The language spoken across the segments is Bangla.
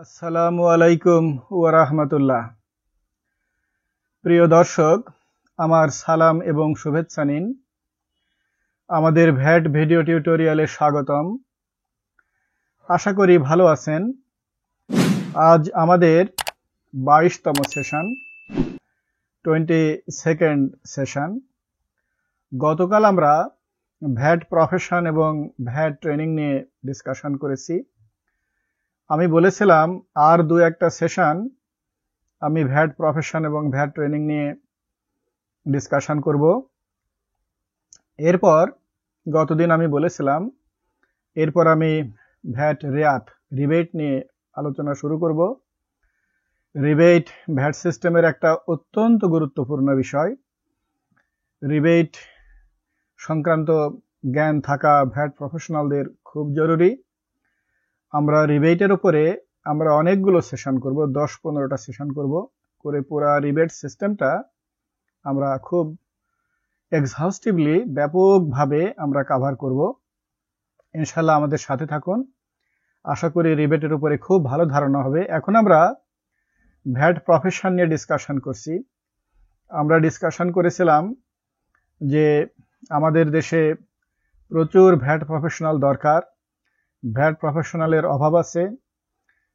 আসসালামু আলাইকুম ওয়া রাহমাতুল্লাহ। প্রিয় দর্শক, আমার সালাম এবং শুভেচ্ছা নিন। আমাদের ভ্যাট ভিডিও টিউটোরিয়ালে স্বাগতম। আশা করি ভালো আছেন। আজ আমাদের 22তম সেশন, 22nd সেশন। গতকাল আমরা ভ্যাট প্রফেশন এবং ভ্যাট ট্রেনিং নিয়ে ডিসকাশন করেছি। আমি বলেছিলাম আর একটা সেশন আমি ভ্যাট প্রফেশন এবং ভ্যাট ট্রেনিং নিয়ে ডিসকাশন করব। এরপর গতদিন আমি বলেছিলাম এরপর আমি ভ্যাট রিবেট নিয়ে আলোচনা শুরু করব। রিবেট ভ্যাট সিস্টেমের একটা অত্যন্ত গুরুত্বপূর্ণ বিষয়। রিবেট সংক্রান্ত জ্ঞান থাকা ভ্যাট প্রফেশনালদের খুব জরুরি। আমরা রিবেটের উপরে আমরা অনেকগুলো সেশন করব, 10-15টা সেশন করব, করে পুরা রিবেট সিস্টেমটা আমরা খুব এক্সহাউস্টিভলি ব্যাপকভাবে আমরা কভার করব। ইনশাআল্লাহ আমাদের সাথে থাকুন। আশা করি রিবেটের উপরে খুব ভালো ধারণা হবে। এখন আমরা ভ্যাট প্রফেশন নিয়ে ডিসকাশন করছি। আমরা ডিসকাশন করেছিলাম যে আমাদের দেশে প্রচুর ভ্যাট প্রফেশনাল দরকার। ভ্যাট প্রফেশনালের অভাব আছে।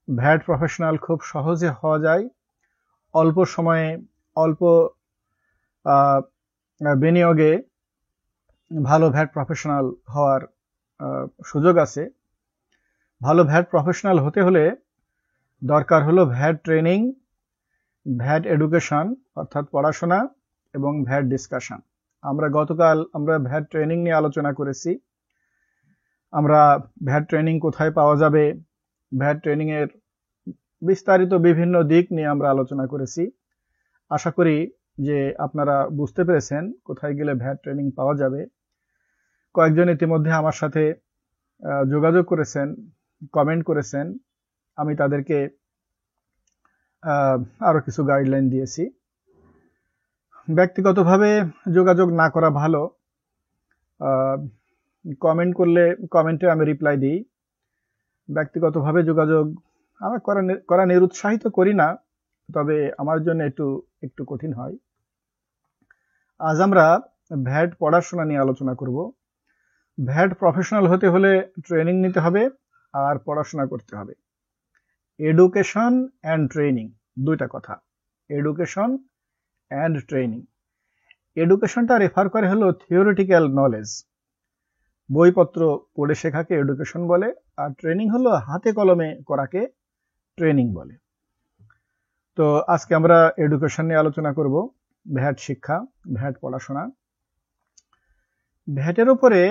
ভ্যাট প্রফেশনাল খুব সহজে হওয়া যায়, অল্প সময়ে অল্প বিনিয়োগে ভালো ভ্যাট প্রফেশনাল হওয়ার সুযোগ আছে। ভালো ভ্যাট প্রফেশনাল হতে হলে দরকার হলো ভ্যাট ট্রেনিং, ভ্যাট এডুকেশন অর্থাৎ পড়াশোনা, এবং ভ্যাট ডিসকাশন। গতকাল আমরা ভ্যাট ট্রেনিং নিয়ে আলোচনা করেছি। আমরা ভ্যাট ট্রেনিং কোথায় পাওয়া যাবে, ভ্যাট ট্রেনিং এর বিস্তারিত বিভিন্ন দিক নিয়ে আমরা আলোচনা করেছি। আশা করি যে আপনারা বুঝতে পেরেছেন কোথায় গেলে ভ্যাট ট্রেনিং পাওয়া যাবে। কয়েকজন ইতিমধ্যে আমার সাথে যোগাযোগ করেছেন, কমেন্ট করেছেন। আমি তাদেরকে আরো কিছু গাইডলাইন দিয়েছি। ব্যক্তিগতভাবে যোগাযোগ না করা ভালো। কমেন্ট করলে কমেন্টে আমি রিপ্লাই দিই। ব্যক্তিগতভাবে যোগাযোগ আমি করা নিরুৎসাহিত করি না, তবে আমার জন্য একটু কঠিন হয়। আজ আমরা ভ্যাট পড়াশোনা নিয়ে আলোচনা করব। ভ্যাট প্রফেশনাল হতে হলে ট্রেনিং নিতে হবে আর পড়াশোনা করতে হবে। এডুকেশন অ্যান্ড ট্রেনিং দুইটা কথা। Education and training. এডুকেশনটা রেফার করে হলো থিওরিটিক্যাল নলেজ, বইপত্র পড়ে শেখাকে এডুকেশন বলে, আর ট্রেনিং হলো হাতে কলমে করাকে ট্রেনিং বলে। তো আজকে আমরা এডুকেশন নিয়ে আলোচনা করব, ভ্যাট শিক্ষা, ভ্যাট পড়াশোনা। ভ্যাটের উপরে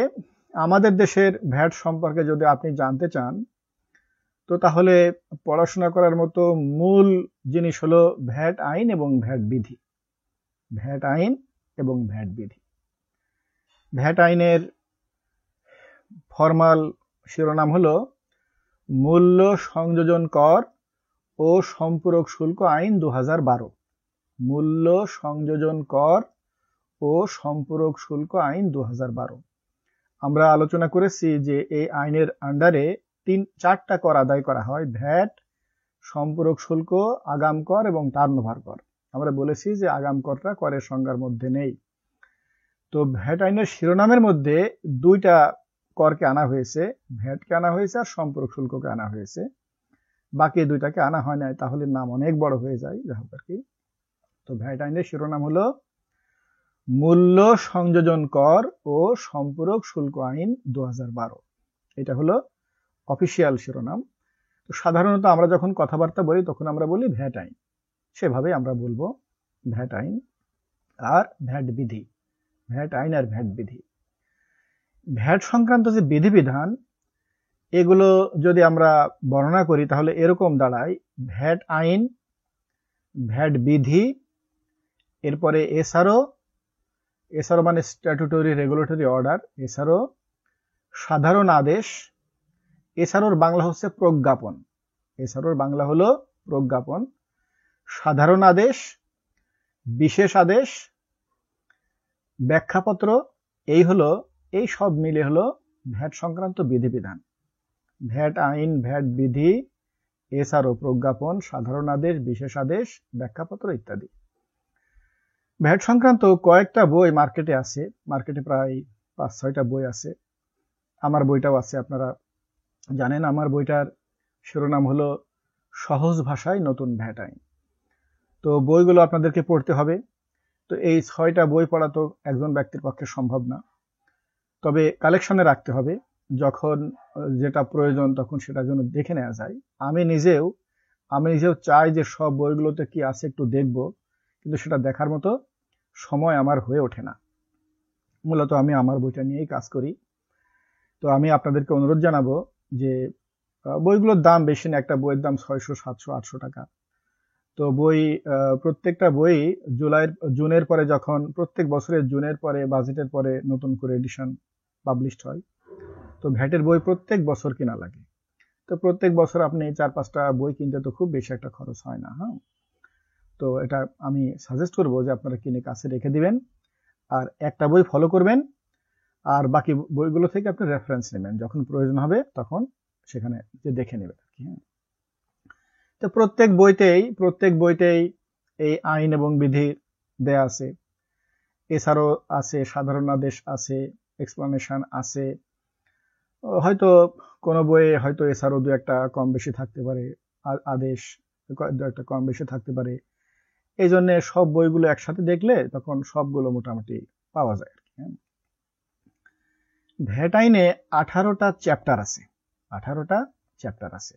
আমাদের দেশের ভ্যাট সম্পর্কে যদি আপনি জানতে চান, তো তাহলে পড়াশোনা করার মতো মূল জিনিস হলো ভ্যাট আইন এবং ভ্যাট বিধি। ভ্যাট আইন এবং ভ্যাট বিধি। ভ্যাট আইনের ফরমাল শিরোনাম হলো মূল্য সংযোজন কর ও সম্পূরক শুল্ক আইন 2012। মূল্য সংযোজন কর ও সম্পূরক শুল্ক আইন 2012। আমরা আলোচনা করেছি যে এই আইনের আন্ডারে 4টা কর আদায় করা হয়: ভ্যাট, সম্পূরক শুল্ক, আগাম কর এবং টার্নওভার কর। আমরা বলেছি যে আগাম করটা করের সংজ্ঞার মধ্যে নেই। তো ভ্যাট আইনের শিরোনামের মধ্যে 2টা করকে আনা হয়েছে, ভ্যাটকে আনা হয়েছে আর সম্পূরক শুল্ককে আনা হয়েছে। বাকি 2টাকে আনা হয় নাই, তাহলে নাম অনেক বড় হয়ে যায়। যাই হোক আর কি। তো ভ্যাট আইনের শিরোনাম হলো মূল্য সংযোজন কর ও সম্পূরক শুল্ক আইন 2012। এটা হলো অফিসিয়াল শিরোনাম। তো সাধারণত আমরা যখন কথাবার্তা বলি তখন আমরা বলি ভ্যাট আইন, সেভাবে আমরা বলবো ভ্যাট আইন আর ভ্যাট বিধি। ভ্যাট আইন আর ভ্যাট বিধি। ভ্যাট সংক্রান্ত যে বিধিবিধান, এগুলো যদি আমরা বর্ণনা করি তাহলে এরকম দাঁড়ায়: ভ্যাট আইন, ভ্যাট বিধি, এরপরে এসআরও মানে স্ট্যাটুটরি রেগুলেটরি অর্ডার, এসআরও, সাধারণ আদেশ, এসআরওর বাংলা হচ্ছে প্রজ্ঞাপন, এসআরওর বাংলা হলো প্রজ্ঞাপন, সাধারণ আদেশ, বিশেষ আদেশ, ব্যাখ্যাপত্র। এই সব মিলে হলো ভ্যাট সংক্রান্ত বিধিবিধান। ভ্যাট আইন, ভ্যাট বিধি, এছাড়াও প্রজ্ঞাপন, সাধারণ আদেশ, বিশেষ আদেশ, ব্যাখ্যাপত্র ইত্যাদি। ভ্যাট সংক্রান্ত কয়েকটা বই মার্কেটে আছে, মার্কেটে প্রায় 5-6টা বই আছে। আমার বইটাও আছে, আপনারা জানেন। আমার বইটার শিরোনাম হলো সহজ ভাষায় নতুন ভ্যাট আইন। তো বইগুলো আপনাদেরকে পড়তে হবে। তো এই 6টা বই পড়া তো একজন ব্যক্তির পক্ষে সম্ভব না, তবে কালেকশনে রাখতে হবে। যখন যেটা প্রয়োজন তখন সেটা যেন দেখে নেওয়া যায়। আমি নিজেও চাই যে সব বইগুলোতে কি আছে একটু দেখব, কিন্তু সেটা দেখার মতো সময় আমার হয়ে ওঠে না। মূলত আমি আমার বইটা নিয়েই কাজ করি। তো আমি আপনাদেরকে অনুরোধ জানাবো যে বইগুলোর দাম বেশি না, একটা বইয়ের দাম 600, 700, 800 টাকা। তো প্রত্যেকটা বই জুনের পরে, যখন প্রত্যেক বছরের জুনের পরে, বাজেটের পরে নতুন করে এডিশন পাবলিশড হয়, তো ভ্যাটের বই প্রত্যেক বছর কিনা লাগে। তো প্রত্যেক বছর আপনি 4-5টা বই কিনতে তো খুব বেশি একটা খরচ হয় না। হ্যাঁ, তো এটা আমি সাজেস্ট করবো যে আপনারা কিনে কাছে রেখে দিবেন, আর একটা বই ফলো করবেন, আর বাকি বইগুলো থেকে আপনি রেফারেন্স নেবেন, যখন প্রয়োজন হবে তখন সেখানে যে দেখে নেবেন আর কি। তো প্রত্যেক বইতেই এই আইন এবং বিধি দেয়া আছে। এছাড়াও আছে সাধারণ আদেশ আছে, এক্সপ্লানেশন আছে। হয়তো কোনো বইয়ে হয়তো এছাড়াও 2-1টা কম বেশি থাকতে পারে, আদেশ 2-1টা কম বেশি থাকতে পারে। এই জন্য সব বইগুলো একসাথে দেখলে তখন সবগুলো মোটামুটি পাওয়া যায় আর কি। ভ্যাট আইনে 18টা চ্যাপ্টার আছে, 18টা চ্যাপ্টার আছে।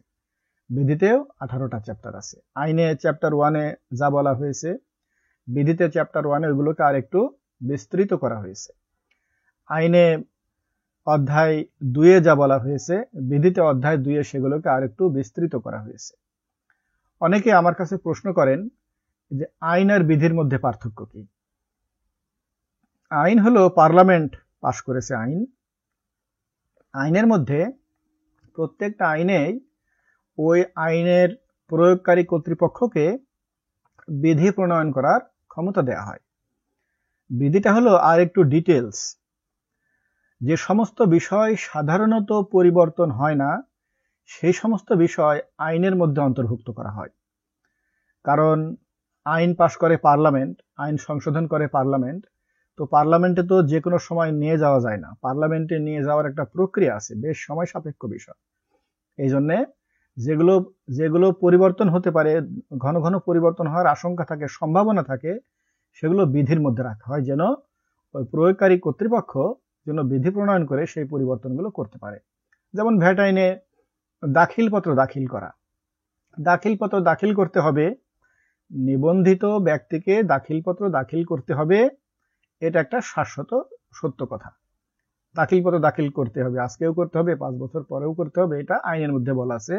বিধিতেও 18টা চ্যাপ্টার আছে। আইনে চ্যাপ্টার 1-এ যা বলা হয়েছে, বিধিতে চ্যাপ্টার 1-এ ওইগুলোকে আর একটু বিস্তৃত করা হয়েছে। আইনে অধ্যায় 2-এ যা বলা হয়েছে, বিধিতে অধ্যায় 2-এ সেগুলোকে আর একটু বিস্তৃত করা হয়েছে। অনেকে আমার কাছে প্রশ্ন করেন যে আইন আর বিধির মধ্যে পার্থক্য কি? আইন হলো পার্লামেন্ট পাশ করেছে আইন। আইনের মধ্যে প্রত্যেকটা আইনেই ওই আইনের প্রয়োগকারী কর্তৃপক্ষকে বিধি প্রণয়ন করার ক্ষমতা দেয়া হয়। বিধিটা হলো আর একটু ডিটেলস। যে সমস্ত বিষয় সাধারণত পরিবর্তন হয় না, সেই সমস্ত বিষয় আইনের মধ্যে অন্তর্ভুক্ত করা হয়। কারণ আইন পাশ করে পার্লামেন্ট, আইন সংশোধন করে পার্লামেন্ট। তো পার্লামেন্টে তো যে কোনো সময় নিয়ে যাওয়া যায় না, পার্লামেন্টে নিয়ে যাওয়ার একটা প্রক্রিয়া আছে, বেশ সময় সাপেক্ষ বিষয়। এই জন্যে যেগুলো পরিবর্তন হতে পারে, ঘন ঘন পরিবর্তন হওয়ার আশঙ্কা থাকে, সম্ভাবনা থাকে, সেগুলো বিধির মধ্যে রাখা হয়, যেন ওই প্রয়োগকারী কর্তৃপক্ষ যেন বিধি প্রণয়ন করে সেই পরিবর্তনগুলো করতে পারে। যেমন ভ্যাট আইনে দাখিলপত্র দাখিল করতে হবে, নিবন্ধিত ব্যক্তিকে দাখিলপত্র দাখিল করতে হবে, এটা একটা শাশ্বত সত্য কথা। দাখিলপত্র দাখিল করতে হবে, আজকেও করতে হবে, 5 বছর পরেও করতে হবে, এটা আইনের মধ্যে বলা আছে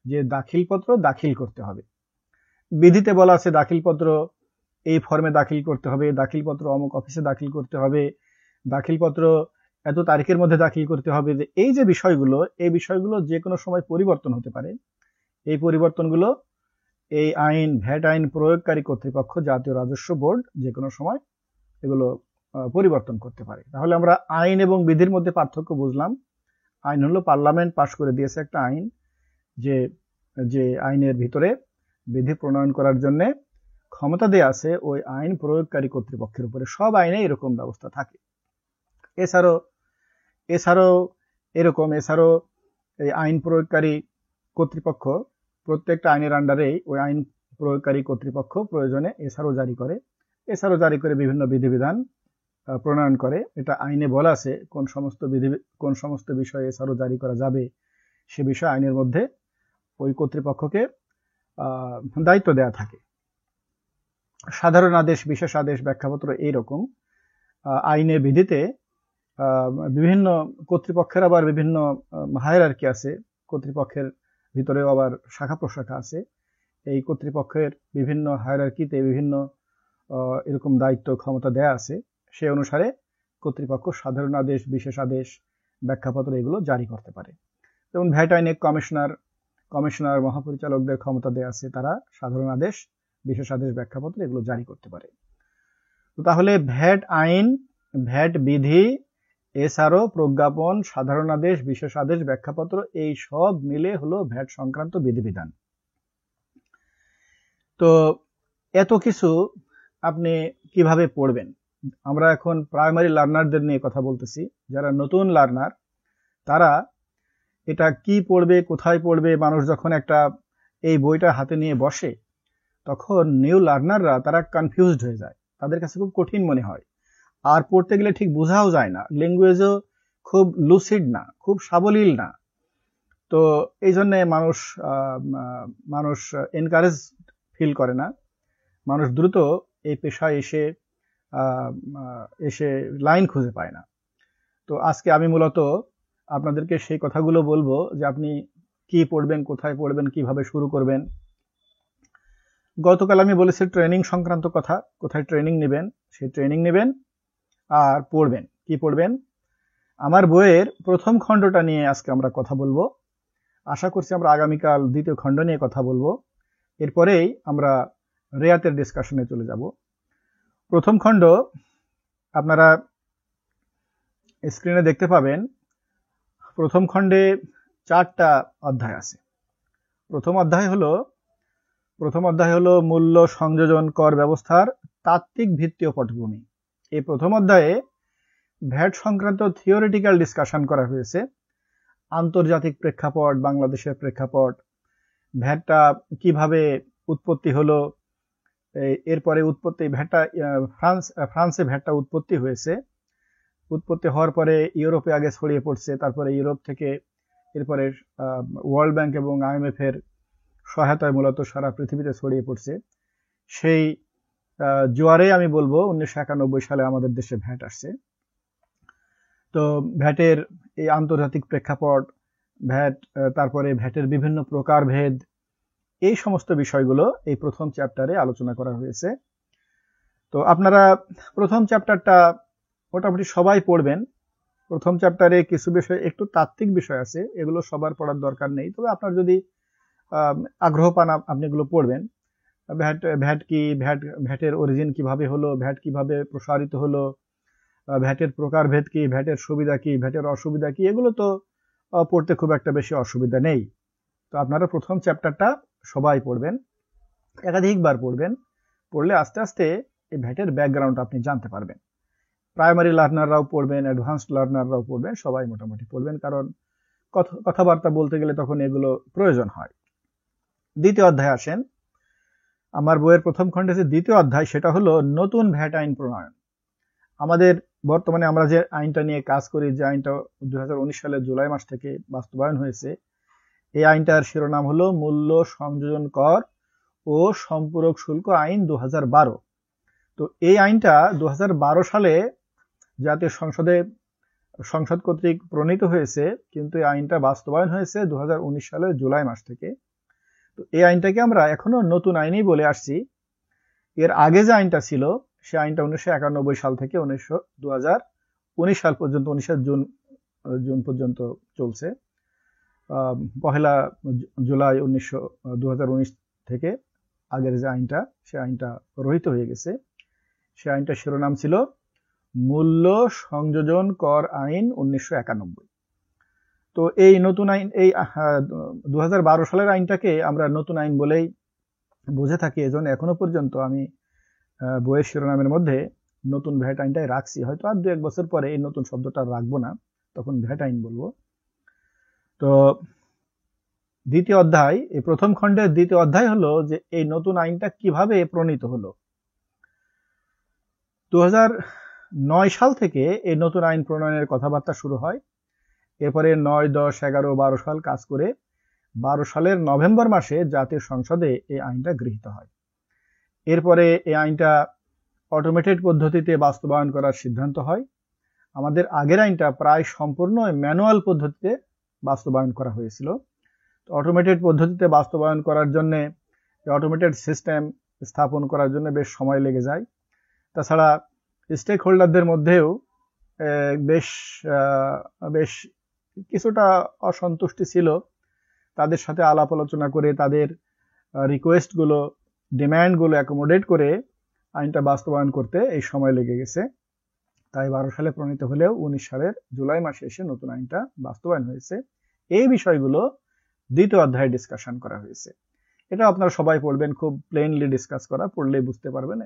যে দাখিলপত্র দাখিল করতে হবে। বিধিতে বলা আছে দাখিলপত্র এই ফর্মে দাখিল করতে হবে, দাখিলপত্র অমুক অফিসে দাখিল করতে হবে, দাখিলপত্র এত তারিখের মধ্যে দাখিল করতে হবে। এই যে বিষয়গুলো, এই বিষয়গুলো যে কোনো সময় পরিবর্তন হতে পারে। এই পরিবর্তনগুলো এই আইন, ভ্যাট আইন প্রয়োগকারী কর্তৃপক্ষ, জাতীয় রাজস্ব বোর্ড, যে কোনো সময় এগুলো পরিবর্তন করতে পারে। তাহলে আমরা আইন এবং বিধির মধ্যে পার্থক্য বুঝলাম। আইন হলো পার্লামেন্ট পাশ করে দিয়েছে একটা আইন, যে আইনের ভিতরে বিধি প্রণয়ন করার জন্য ক্ষমতা দেয়া আছে ওই আইন প্রয়োগকারী কর্তৃপক্ষের উপরে। সব আইনে এরকম ব্যবস্থা থাকে। এছাড়াও এই আইন প্রয়োগকারী কর্তৃপক্ষ প্রত্যেকটা আইনের আন্ডারেই ওই আইন প্রয়োগকারী কর্তৃপক্ষ প্রয়োজনে এছাড়াও জারি করে বিভিন্ন বিধিবিধান প্রণয়ন করে। এটা আইনে বলা আছে কোন সমস্ত বিষয়ে এছাড়াও জারি করা যাবে, সে বিষয়ে আইনের মধ্যে ওই কর্তৃপক্ষকে দায়িত্ব দেয়া থাকে। সাধারণ আদেশ, বিশেষ আদেশ, ব্যাখ্যাপত্র এইরকম। আইনে বিধিতে বিভিন্ন কর্তৃপক্ষের আবার বিভিন্ন হায়ারার্কি আছে, কর্তৃপক্ষের ভিতরেও আবার শাখা প্রশাখা আছে। এই কর্তৃপক্ষের বিভিন্ন হায়ারার্কিতে বিভিন্ন এরকম দায়িত্ব ক্ষমতা দেয়া আছে। সে অনুসারে কর্তৃপক্ষ সাধারণ আদেশ, বিশেষ আদেশ, ব্যাখ্যাপত্র এগুলো জারি করতে পারে। যেমন ভ্যাট আইনে কমিশনার মহাপরিচালকদের ক্ষমতা দেয়া আছে, তারা সাধারণ আদেশ, বিশেষ আদেশ, ব্যাখ্যাপত্র এগুলো জারি করতে পারে। তো তাহলে ভ্যাট আইন, ভ্যাট বিধি এসআরও, প্রজ্ঞাপন, সাধারণ আদেশ, বিশেষ আদেশ, ব্যাখ্যাপত্র, এই সব মিলে হলো ভ্যাট সংক্রান্ত বিধিবিধান। তো এত কিছু আপনি কিভাবে পড়বেন? আমরা এখন প্রাইমারি লার্নারদের নিয়ে কথা বলতেছি। যারা নতুন লার্নার তারা এটা কি পড়বে, কোথায় পড়বে, মানুষ যখন একটা এই বইটা হাতে নিয়ে বসে তখন নিউ লার্নাররা তারা কনফিউজড হয়ে যায়, তাদের কাছে খুব কঠিন মনে হয়, আর পড়তে গেলে ঠিক বোঝাও যায় না, ল্যাঙ্গুয়েজও খুব লুসিড না, খুব সাবলীল না। তো এই জন্য মানুষ এনকারেজ ফিল করে না, মানুষ দ্রুত এই পেশায় এসে লাইন খুঁজে পায় না। তো আজকে আমি মূলত আপনাদেরকে সেই কথাগুলো বলবো যে আপনি কি পড়বেন, কোথায় পড়বেন, কিভাবে শুরু করবেন। গতকাল আমি বলেছি ট্রেনিং সংক্রান্ত কথা, কোথায় ট্রেনিং নেবেন, সেই ট্রেনিং নেবেন আর পড়বেন। কি পড়বেন? আমার বইয়ের প্রথম খণ্ডটা নিয়ে আজকে আমরা কথা বলবো। আশা করছি আমরা আগামীকাল দ্বিতীয় খণ্ড নিয়ে কথা বলবো। এরপরেই আমরা রেয়াতের ডিসকাশনে চলে যাব। প্রথম খণ্ড আপনারা স্ক্রিনে দেখতে পাবেন। প্রথম খণ্ডে 4টা অধ্যায় আছে। প্রথম অধ্যায় হলো মূল্য সংযোজন কর ব্যবস্থার তাত্ত্বিক ভিত্তি ও পটভূমি। এই প্রথম অধ্যায়ে ভ্যাট সংক্রান্ত থিওরিটিক্যাল ডিসকাশন করা হয়েছে। আন্তর্জাতিক প্রেক্ষাপট, বাংলাদেশের প্রেক্ষাপট, ভ্যাটটা কিভাবে উৎপত্তি হলো, এরপরে ফ্রান্সে ভ্যাটটা উৎপত্তি হয়েছে, উৎপত্তি হওয়ার পরে ইউরোপে আগে ছড়িয়ে পড়ছে, তারপরে ইউরোপ থেকে এরপরে ওয়ার্ল্ড ব্যাংক এবং আইএমএফ এর সহায়তায় মূলত সারা পৃথিবীতে ছড়িয়ে পড়ছে। সেই জোয়ারে আমি বলবো 1991 সালে আমাদের দেশে ভ্যাট আসছে। তো ভ্যাটের এই আন্তর্জাতিক প্রেক্ষাপট, তারপরে ভ্যাটের বিভিন্ন প্রকারভেদ, এই সমস্ত বিষয়গুলো এই প্রথম চ্যাপ্টারে আলোচনা করা হয়েছে। তো আপনারা প্রথম চ্যাপ্টারটা মোটামুটি সবাই পড়বেন। প্রথম চ্যাপ্টারে কিছু বিষয় একটু তাত্ত্বিক বিষয় আছে, এগুলো সবার পড়ার দরকার নেই, তবে আপনার যদি আগ্রহ পান আপনি এগুলো পড়বেন। ভ্যাট কি, ভ্যাটের অরিজিন কিভাবে হলো, ভ্যাট কিভাবে প্রসারিত হলো, ভ্যাটের প্রকারভেদ কি, ভ্যাটের সুবিধা কি, ভ্যাটের অসুবিধা কি, এগুলো তো পড়তে খুব একটা বেশি অসুবিধা নেই। তো আপনারা প্রথম চ্যাপ্টারটা সবাই পড়বেন, একাধিকবার পড়বেন। পড়লে আস্তে আস্তে এই ভ্যাটের ব্যাকগ্রাউন্ড আপনি জানতে পারবেন। প্রাইমারি লার্নাররাও পড়বেন, অ্যাডভান্সড লার্নাররাও পড়বেন, সবাই মোটামুটি পড়বেন, কারণ কথাবার্তা বলতে গেলে তখন এগুলো প্রয়োজন হয়। দ্বিতীয় অধ্যায় আসেন। আমার বইয়ের প্রথম খণ্ডে যে দ্বিতীয় অধ্যায়, সেটা হলো নতুন ভ্যাট আইন প্রণয়ন। আমাদের বর্তমানে আমরা যে আইনটা নিয়ে কাজ করি, যে আইনটা 2019 সালের জুলাই মাস থেকে বাস্তবায়ন হয়েছে, এই আইনটার শিরোনাম হলো মূল্য সংযোজন কর ও সম্পূরক শুল্ক আইন 2012। তো এই আইনটা 2012 সালে জাতীয় সংসদ কর্তৃক প্রণীত হয়েছে, কিন্তু এই আইনটা বাস্তবায়ন হয়েছে 2019 সালের জুলাই মাস থেকে। তো এই আইনটাকে আমরা এখনো নতুন আইনই বলে আসছি। এর আগে যে আইনটা ছিল, সে আইনটা 1991 সাল থেকে 2019 সাল পর্যন্ত, 19 জুন পর্যন্ত চলছে। পহেলা জুলাই 2019 থেকে আগের যে আইনটা, সে আইনটা রহিত হয়ে গেছে। সে আইনটার শিরোনাম ছিল মূল্য সংযোজন কর আইন 1991। তো এই নতুন আইন, এই 2012 সালের আইনটাকে আমরা নতুন আইন বলেই বুঝে থাকি। এজন্য এখনো পর্যন্ত আমি বইয়ের শিরোনামের মধ্যে নতুন ভ্যাট আইনটাই রাখছি। হয়তো আর 2-1 বছর পরে এই নতুন শব্দটা রাখবো না, তখন ভ্যাট আইন বলবো। তো দ্বিতীয় অধ্যায়, এই প্রথম খণ্ডের দ্বিতীয় অধ্যায় হলো যে এই নতুন আইনটা কিভাবে প্রণীত হলো। 2009 সাল থেকে এই নতুন আইন প্রণয়নের কথাবার্তা শুরু হয়। এরপরে 9, 10, 11, 12 সাল কাজ করে 12 সালের নভেম্বর মাসে জাতীয় সংসদে এই আইনটা গৃহীত হয়। এরপরে এই আইনটা অটোমেটেড পদ্ধতিতে বাস্তবায়ন করার সিদ্ধান্ত হয়। আমাদের আগের আইনটা প্রায় সম্পূর্ণ ম্যানুয়াল পদ্ধতিতে বাস্তবায়ন করা হয়েছিল। অটোমেটেড পদ্ধতিতে বাস্তবায়ন করার জন্য, অটোমেটেড সিস্টেম স্থাপন করার জন্য বেশ সময় লেগে যায়। তাছাড়া স্টেক হোল্ডারদের মধ্যেও বেশ কিছুটা অসন্তুষ্টি ছিল। তাদের সাথে আলাপ আলোচনা করে, তাদের রিকোয়েস্টগুলো, ডিম্যান্ডগুলো অ্যাকোমোডেট করে আইনটা বাস্তবায়ন করতে এই সময় লেগে গেছে। তাই 12 সালে প্রণীত হলেও 19 সালের জুলাই মাসে এসে নতুন আইনটা বাস্তবায়ন হয়েছে। এই বিষয়গুলো দ্বিতীয় অধ্যায়ে ডিসকাশন করা হয়েছে। এটা আপনারা সবাই পড়বেন, খুব প্লেনলি ডিসকাস করা, পড়লেই বুঝতে পারবেন,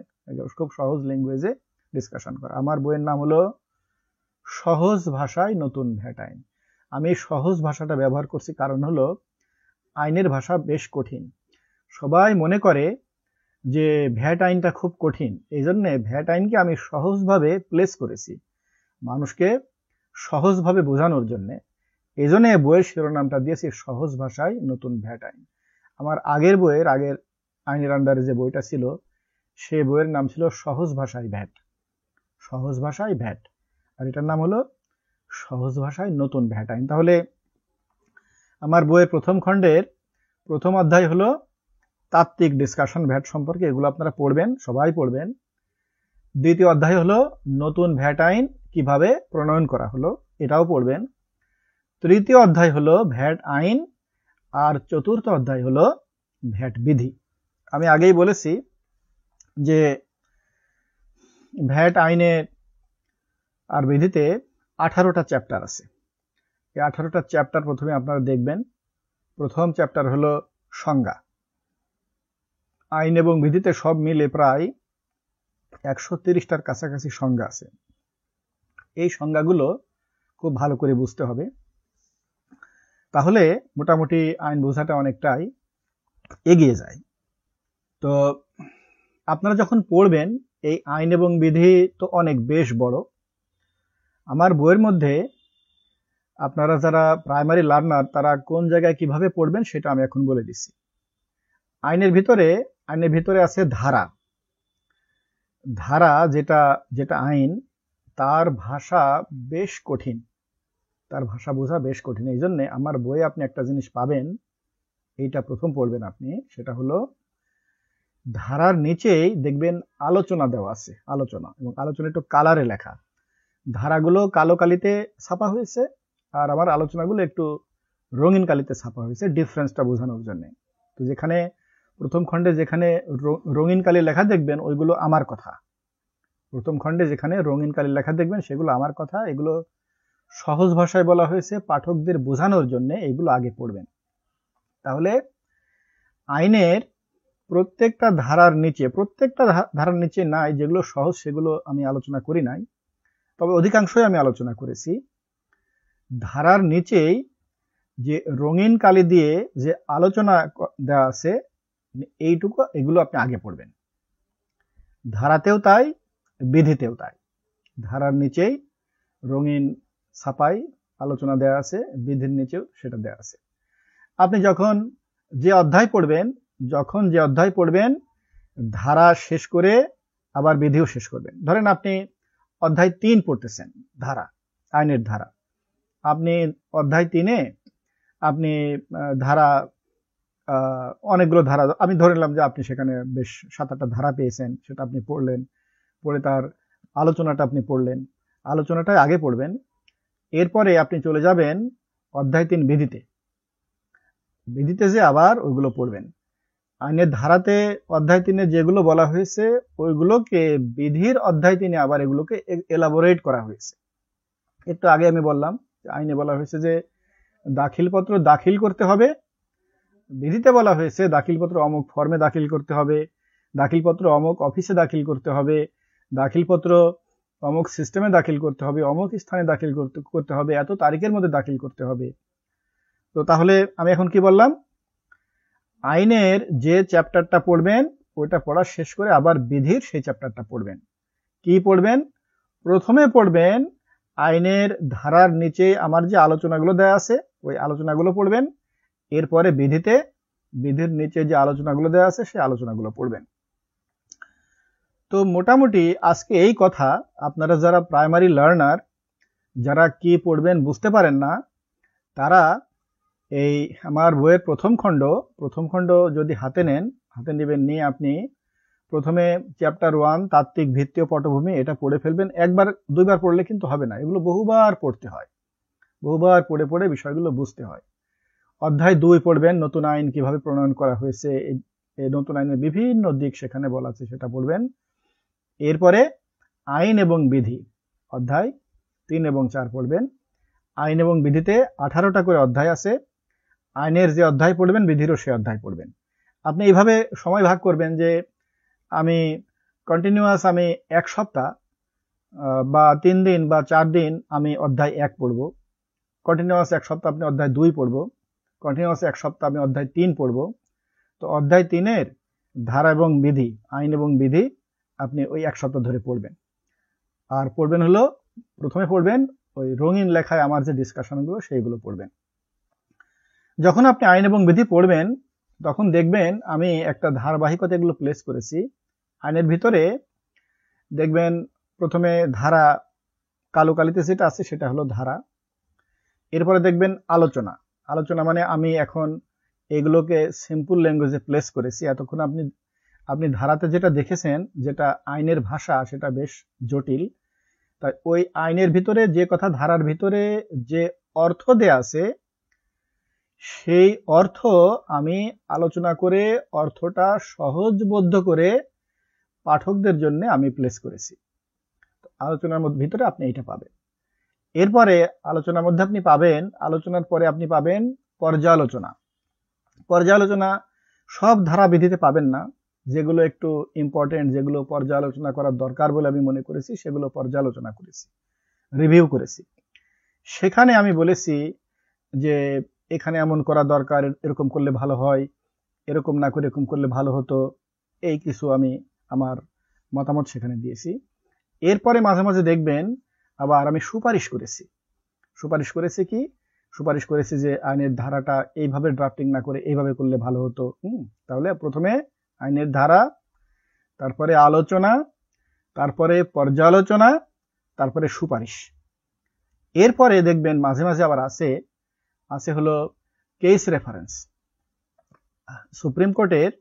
খুব সহজ ল্যাঙ্গুয়েজে ডিসকাশন করা। আমার বইয়ের নাম হলো সহজ ভাষায় নতুন ভ্যাট আইন। আমি সহজ ভাষাটা ব্যবহার করছি কারণ হলো আইনের ভাষা বেশ কঠিন। সবাই মনে করে যে ভ্যাট আইনটা খুব কঠিন, এই জন্য ভ্যাট আইনকে আমি সহজভাবে প্লেস করেছি মানুষকে সহজভাবে বোঝানোর জন্য। এই জন্য বইয়ের শিরোনামটা দিয়েছি সহজ ভাষায় নতুন ভ্যাট আইন। আমার আগের আইনের আন্ডারে যে বইটা ছিল সে বইয়ের নাম ছিল সহজ ভাষায় ভ্যাট, সহজ ভাষায় ভ্যাট, আর এটার নাম হলো সহজ ভাষায় নতুন ভ্যাট আইন। তাহলে আমার বইয়ের প্রথম খণ্ডের প্রথম অধ্যায় হলো তাত্ত্বিক ডিসকাশন ভ্যাট সম্পর্কে, এগুলো আপনারা পড়বেন, সবাই পড়বেন। দ্বিতীয় অধ্যায় হলো নতুন ভ্যাট আইন কিভাবে প্রণয়ন করা হলো, এটাও পড়বেন। তৃতীয় অধ্যায় হলো ভ্যাট আইন, আর চতুর্থ অধ্যায় হলো ভ্যাট বিধি। আমি আগেই বলেছি যে ভ্যাট আইনে আর বিধিতে 18টা চ্যাপ্টার আছে। এই 18টা চ্যাপ্টার প্রথমে আপনারা দেখবেন। প্রথম চ্যাপ্টার হলো সংজ্ঞা। আইন এবং বিধিতে সব মিলে প্রায় 130টার কাছাকাছি সংজ্ঞা আছে। এই সংজ্ঞাগুলো খুব ভালো করে বুঝতে হবে, তাহলে মোটামুটি আইন বোঝাটা অনেকটাই এগিয়ে যায়। তো আপনারা যখন পড়বেন, এই আইন এবং বিধি তো অনেক বেশ বড়। আমার বইয়ের মধ্যে আপনারা যারা প্রাইমারি লার্নার তারা কোন জায়গায় কিভাবে পড়বেন সেটা আমি এখন বলে দিচ্ছি। আইনের ভিতরে আছে ধারা। ধারা যেটা আইন, তার ভাষা বেশ কঠিন, তার ভাষা বোঝা বেশ কঠিন। এই জন্য আমার বইয়ে আপনি একটা জিনিস পাবেন, এইটা প্রথম পড়বেন আপনি, সেটা হলো ধারার নিচেই দেখবেন আলোচনা দেওয়া আছে, আলোচনা, এবং আলোচনা একটু কালারে লেখা। ধারাগুলো কালো কালিতে ছাপা হয়েছে আর আমার আলোচনাগুলো একটু রঙিন কালিতে ছাপা হয়েছে, ডিফারেন্সটা বোঝানোর জন্য। তো যেখানে প্রথম খণ্ডে যেখানে রঙিন কালি লেখা দেখবেন ওইগুলো আমার কথা। প্রথম খণ্ডে যেখানে রঙিন কালি লেখা দেখবেন সেগুলো আমার কথা। এগুলো সহজ ভাষায় বলা হয়েছে পাঠকদের বোঝানোর জন্য, এগুলো আগে পড়বেন। তাহলে আইনের প্রত্যেকটা ধারার নিচে নাই, যেগুলো সহজ সেগুলো আমি আলোচনা করি নাই, তবে অধিকাংশই আমি আলোচনা করেছি। ধারার নিচেই যে রঙিন কালি দিয়ে যে আলোচনা দেওয়া আছে এগুলো আপনি আগে পড়বেন। ধারাতেও তাই, বিধিতেও তাই। ধারার নিচেই রঙিন ছাপাই আলোচনা দেওয়া আছে, বিধির নিচেও সেটা দেওয়া আছে। আপনি যখন যে অধ্যায় পড়বেন ধারা শেষ করে আবার বিধিও শেষ করবেন। ধরেন আপনি অধ্যায় 3 পড়তেছেন, ধারা, আইনের ধারা। আপনি অধ্যায় 3-এ আপনি ধারা অনেকগুলো ধারা, আমি ধরে নিলাম যে আপনি সেখানে বেশ 7-8টা ধারা পেয়েছেন, সেটা আপনি পড়লেন, পড়ে তার আলোচনাটা আপনি পড়লেন, আলোচনাটাই আগে পড়বেন। এরপরে আপনি চলে যাবেন অধ্যায় 3 বিধিতে যে আবার ওইগুলো পড়বেন। আইনের ধারাতে অধ্যায় 3-এ যেগুলো বলা হয়েছে ওইগুলোকে বিধির অধ্যায় 3-এ আবার এগুলোকে এলাবোরেট করা হয়েছে। একটু আগে আমি বললাম আইনে বলা হয়েছে যে দাখিলপত্র দাখিল করতে হবে, বিধিতে বলা হয়েছে দাখিলপত্র অমুক ফর্মে দাখিল করতে হবে, দাখিলপত্র অমুক অফিসে দাখিল করতে হবে, দাখিলপত্র অমুক সিস্টেমে দাখিল করতে হবে, অমুক স্থানে দাখিল করতে হবে, এত তারিখের মধ্যে দাখিল করতে হবে। তো তাহলে আমি এখন কি বললাম, আইনের যে চ্যাপ্টারটা পড়বেন ওইটা পড়া শেষ করে আবার বিধির সেই চ্যাপ্টারটা পড়বেন। কি পড়বেন? প্রথমে পড়বেন আইনের ধারার নিচে আমার যে আলোচনাগুলো দেওয়া আছে ওই আলোচনাগুলো পড়বেন। এরপরে বিধির নিচে যে আলোচনাগুলো দেওয়া আছে সেই আলোচনাগুলো পড়বেন। তো মোটামুটি আজকে এই কথা, আপনারা যারা প্রাইমারি লার্নার, যারা কি পড়বেন বুঝতে পারেন না, তারা এই আমার বইয়ের প্রথম খণ্ড যদি হাতে নেবেন, নিয়ে আপনি প্রথমে চ্যাপ্টার 1 তাত্ত্বিক ভিত্তি ও পটভূমি এটা পড়ে ফেলবেন। একবার দুইবার পড়লে কিন্তু হবে না, এগুলো বহুবার পড়তে হয়, বহুবার পড়ে বিষয়গুলো বুঝতে হয়। অধ্যায় 2 পড়বেন, নতুন আইন কিভাবে প্রণয়ন করা হয়েছে, এই নতুন আইনের বিভিন্ন দিক সেখানে বলা আছে সেটা পড়বেন। এরপরে আইন এবং বিধি অধ্যায় 3 এবং 4 পড়বেন। আইন এবং বিধিতে 18টা করে অধ্যায় আছে। আইনের যে অধ্যায় পড়বেন বিধিরও সে অধ্যায় পড়বেন। আপনি এইভাবে সময় ভাগ করবেন যে আমি কন্টিনিউয়াস আমি 1 সপ্তাহ বা 3 দিন বা 4 দিন আমি অধ্যায় 1 পড়ব, কন্টিনিউয়াস 1 সপ্তাহ আপনি অধ্যায় 2 পড়ব, কন্টিনিউয়াস 1 সপ্তাহ আমি অধ্যায় 3 পড়ব। তো অধ্যায় 3-এর ধারা এবং বিধি, আইন এবং বিধি আপনি ওই 1 সপ্তাহ ধরে পড়বেন। আর পড়বেন হলো প্রথমে পড়বেন ওই রঙিন লেখায় আমার যে ডিসকাশনগুলো সেইগুলো পড়বেন। যখন আপনি আইন এবং বিধি পড়বেন তখন দেখবেন আমি একটা ধারাবাহিকতা এগুলো প্লেস করেছি। আইনের ভিতরে দেখবেন প্রথমে ধারা, কালো কালিতে যেটা আছে সেটা হলো ধারা। এরপরে দেখবেন আলোচনা। আলোচনা মানে আমি এখন এগুলোকে সিম্পল ল্যাঙ্গুয়েজে প্লেস করেছি। এতক্ষণ আপনি ধারাতে যেটা দেখেছেন, যেটা আইনের ভাষা, সেটা বেশ জটিল। তাই ওই আইনের ভিতরে যে কথা, ধারার ভিতরে যে অর্থ দেয়া আছে সেই অর্থ আমি আলোচনা করে অর্থটা সহজবোধ্য করে পাঠকদের জন্য আমি প্লেস করেছি। আলোচনার ভিতরে আপনি এটা পাবেন। এরপরে আলোচনার মধ্যে আপনি পাবেন, আলোচনার পরে আপনি পাবেন পর্যালোচনা। পর্যালোচনা সব ধারা বিধিতে পাবেন না, যেগুলো একটু ইম্পর্টেন্ট, যেগুলো পর্যালোচনা করার দরকার বলে আমি মনে করেছি সেগুলো পর্যালোচনা করেছি, রিভিউ করেছি। সেখানে আমি বলেছি যে এখানে এমন করা দরকার, এরকম করলে ভালো হয়, এরকম না করে এরকম করলে ভালো হতো, এই কিছু আমি আমার মতামত সেখানে দিয়েছি। এরপরে মাঝে মাঝে দেখবেন আবার আমি সুপারিশ করেছি। সুপারিশ করেছি কি? সুপারিশ করেছি যে আইনের ধারাটা এইভাবে ড্রাফটিং না করে এইভাবে করলে ভালো হতো। তাহলে প্রথমে আইনের ধারা, তারপরে আলোচনা, তারপরে পর্যালোচনা, তারপরে সুপারিশ। এরপরে দেখবেন মাঝে মাঝে আবার আছে হলো কেস রেফারেন্স। সুপ্রিম কোর্টের,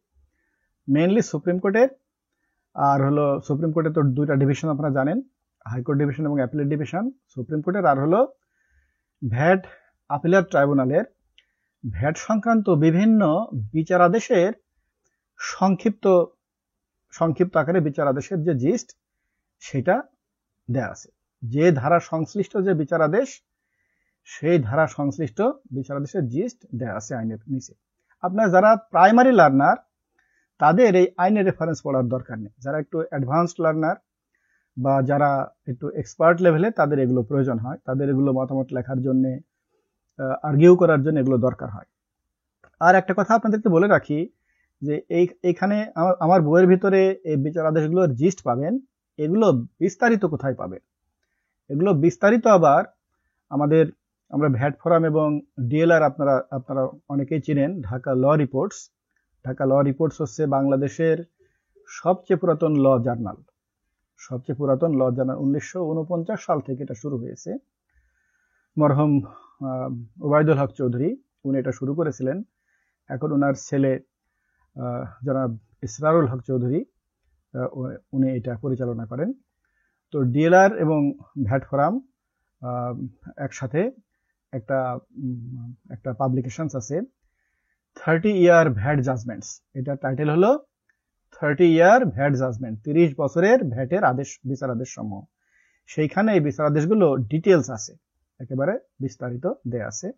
মেইনলি সুপ্রিম কোর্টের, আর হলো সুপ্রিম কোর্টের তো 2টা ডিভিশন আপনারা জানেন, হাইকোর্ট ডিভিশন এবং অ্যাপিলেট ডিভিশন। সুপ্রিম কোর্টের আর হলো ভ্যাট আপিলেট ট্রাইব্যুনালের ভ্যাট সংক্রান্ত বিভিন্ন বিচারাদেশের সংক্ষিপ্ত আকারে বিচারাদেশের যে জিস্ট সেটা দেয়া আছে। যে ধারা সংশ্লিষ্ট যে বিচারাদেশ, সেই ধারা সংশ্লিষ্ট বিচারাদেশের জিস্ট দেয়া আছে আইনের নিচে। আপনার যারা প্রাইমারি লার্নার তাদের এই আইনের রেফারেন্স পড়ার দরকার নেই। যারা একটু অ্যাডভান্সড লার্নার বা যারা একটু এক্সপার্ট লেভেলে, তাদের এগুলো প্রয়োজন হয়, তাদের এগুলো মতামত লেখার জন্য, আর্গিউ করার জন্য এগুলো দরকার হয়। আর একটা কথা আপনাদেরকে বলে রাখি যে এইখানে আমার বইয়ের ভিতরে এই বিচারাদেশগুলোর জিস্ট পাবেন। এগুলো বিস্তারিত কোথায় পাবেন? এগুলো বিস্তারিত আবার আমরা ভ্যাট ফোরাম এবং ডিএলআর আপনারা অনেকেই চিনেন, ঢাকা ল রিপোর্টস। ঢাকা ল রিপোর্টস হচ্ছে বাংলাদেশের সবচেয়ে পুরাতন ল জার্নাল। সবচেয়ে পুরাতন ল জার্নাল 1949 সাল থেকে এটা শুরু হয়েছে। মরহুম ওবায়দুল হক চৌধুরী উনি এটা শুরু করেছিলেন। এখন ওনার ছেলে জনাব ইসরারুল হক চৌধুরী উনি এটা পরিচালনা করেন। তো ডিএলআর এবং ভ্যাট ফোরাম একসাথে একটা পাবলিকেশনস আছে, 30 ইয়ার ভ্যাট জাজমেন্টস। এটা টাইটেল হলো 30 ইয়ার ভ্যাট জাজমেন্ট, 30 বছরের ভ্যাটের বিচারাদেশ সমূহ। সেইখানে এই বিচারাদেশগুলো ডিটেলস আছে, একেবারে বিস্তারিত দেয়া আছে।